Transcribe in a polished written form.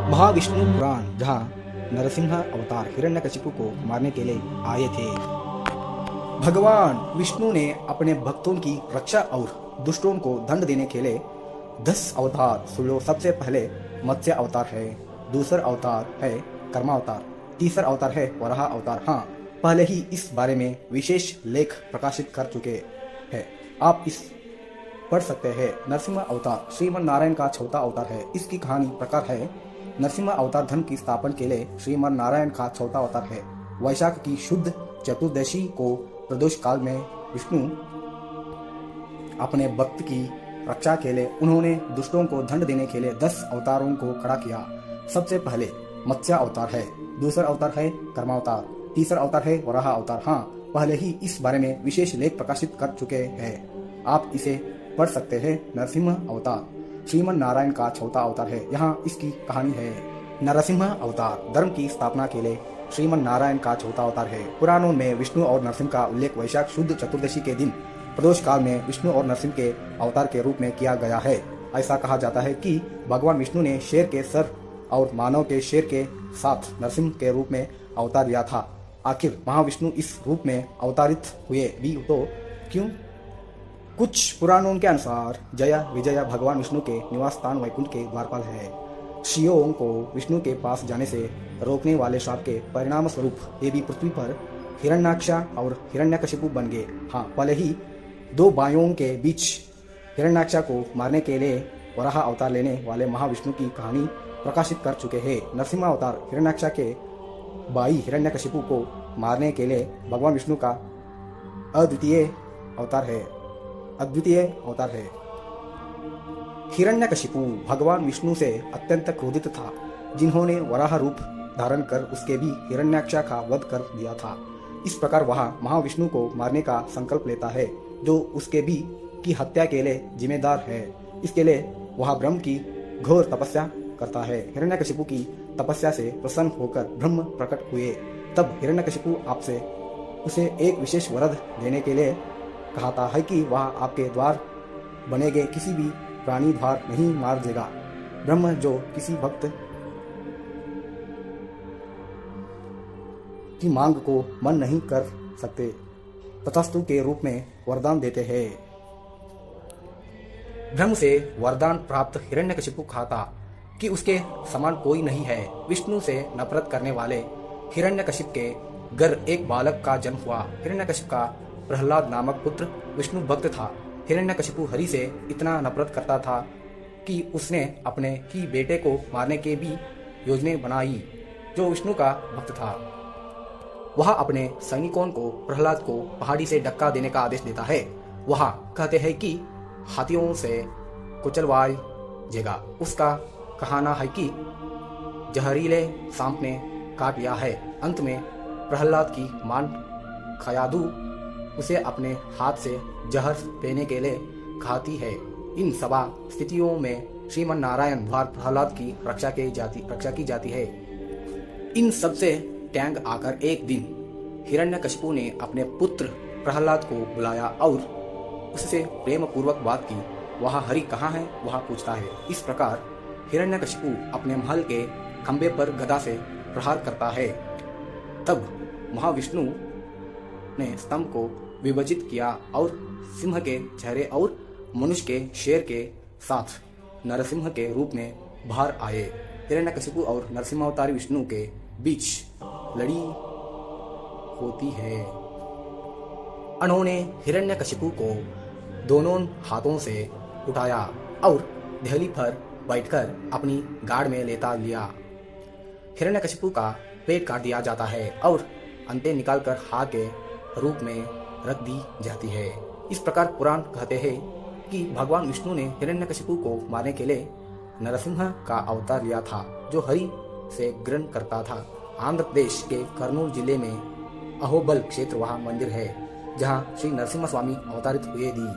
महाविष्णु पुराण, जहाँ नरसिंह अवतार हिरण्यकशिपु को मारने के लिए आए थे। भगवान विष्णु ने अपने भक्तों की रक्षा और दुष्टों को दंड देने के लिए 10 अवतार सुनो। सबसे पहले मत्स्य अवतार है, दूसरा अवतार है कर्मावतार, तीसरा अवतार है वराह अवतार। हाँ, पहले ही इस बारे में विशेष लेख प्रकाशित कर चुके हैं, आप इस पढ़ सकते हैं। नरसिंह अवतार श्रीमन नारायण का चौथा अवतार है। इसकी कहानी प्रकार है, नरसिंह अवतार धर्म की स्थापना के लिए श्रीमन नारायण का चौथा अवतार है। वैशाख की शुद्ध चतुर्दशी को प्रदोष काल में विष्णु अपने भक्त की रक्षा के लिए उन्होंने दुष्टों को दंड देने के लिए 10 अवतारों को खड़ा किया। सबसे पहले मत्स्य अवतार है, दूसरा अवतार है कर्मावतार, तीसरा अवतार है वराह अवतार। हाँ, पहले ही इस बारे में विशेष लेख प्रकाशित कर चुके हैं, आप इसे पढ़ सकते हैं। नरसिंह अवतार श्रीमन नारायण का चौथा अवतार है। यहाँ इसकी कहानी है। नरसिंह अवतार धर्म की स्थापना के लिए श्रीमन नारायण का चौथा अवतार है। पुराणों में विष्णु और नरसिंह का उल्लेख वैशाख शुद्ध चतुर्दशी के दिन प्रदोष काल में विष्णु और नरसिंह के अवतार के रूप में किया गया है। ऐसा कहा जाता है कि भगवान विष्णु ने शेर के सर और मानव के शेर के साथ नरसिंह के रूप में अवतार लिया था। आखिर महाविष्णु इस रूप में अवतारित हुए भी तो क्यों? कुछ पुराणों के अनुसार जया विजया भगवान विष्णु के निवास स्थान वैकुंठ के द्वारपाल है। शिवों को विष्णु के पास जाने से रोकने वाले श्राप के परिणाम स्वरूप देवी पृथ्वी पर हिरण्याक्षा और हिरण्यकशिपु बन गए। हाँ, पहले ही 2 भाइयों के बीच हिरण्याक्षा को मारने के लिए वराह अवतार लेने वाले महाविष्णु की कहानी प्रकाशित कर चुके हैं। नरसिंह अवतार हिरण्याक्षा के भाई हिरण्यकशिपु को मारने के लिए भगवान विष्णु का अद्वितीय अवतार है। हिरण्यकशिपु भगवान विष्णु से अत्यंत क्रोधित था, जिन्होंने वराह रूप धारण कर उसके भी हिरण्याक्षा का वध कर दिया था। इस प्रकार वह महाविष्णु को मारने का संकल्प लेता है, जो उसके भी की हत्या के लिए जिम्मेदार है। इसके लिए वह ब्रह्म की घोर तपस्या करता है। हिरण्यकशिपु की तपस्या से प्रसन्न होकर ब्रह्म प्रकट हुए। तब हिरण्यकशिपु आपसे उसे एक विशेष वरद देने के लिए कहता है कि वह आपके द्वार बने गए किसी भी प्राणी द्वार नहीं मार देगा। ब्रह्म जो किसी भक्त की मांग को मन नहीं कर सकते, तथास्तु के रूप में वरदान देते हैं। ब्रह्म से वरदान प्राप्त हिरण्यकशिपु कहता कि उसके समान कोई नहीं है। विष्णु से नफरत करने वाले हिरण्यकशिप के घर एक बालक का जन्म हुआ। हिरण्यकशिप का प्रहलाद नामक पुत्र विष्णु भक्त था। हिरण्यकशिपु हरि से इतना नफरत करता था कि उसने अपने ही बेटे को मारने के भी योजना बनाई, जो विष्णु का भक्त था। वह अपने सैनिकों को प्रहलाद को पहाड़ी से धक्का देने का आदेश देता है। वह कहते हैं कि हाथियों से कुचलवाएगा। उसका कहना है कि जहरीले सांप ने काट लिया है। अंत में प्रहलाद की मान खयादू उसे अपने हाथ से जहर पीने के लिए खाती है। इन सभा स्थितियों में श्रीमन नारायण द्वार प्रहलाद की रक्षा की जाती है। इन सबसे टैंग आकर एक दिन हिरण्यकशिपु ने अपने पुत्र प्रहलाद को बुलाया और उससे प्रेम पूर्वक बात की। वह हरि कहाँ है वह पूछता है। इस प्रकार हिरण्यकशिपु अपने महल के खंबे पर गदा से प्रहार करता है। तब महाविष्णु ने स्तंभ को विभाजित किया और सिंह के चेहरे और मनुष्य के शेर के साथ नरसिंह के रूप में बाहर आए। हिरण्यकशिपु और नरसिंहावतारी विष्णु के बीच लड़ी होती है। उन्होंने हिरण्यकशिपु को दोनों हाथों से उठाया और देहली पर बैठकर अपनी गाड़ में लेता लिया। हिरण्यकशिपु का पेट काट दिया जाता है और अंते निकालकर हाथ के रूप में रख दी जाती है। इस प्रकार पुराण कहते हैं कि भगवान विष्णु ने हिरण्यकशिपु को मारने के लिए नरसिंह का अवतार लिया था, जो हरि से ग्रहण करता था। आंध्र प्रदेश के कर्नूल जिले में अहोबल क्षेत्र वहाँ मंदिर है, जहाँ श्री नरसिम्हा स्वामी अवतारित हुए दी।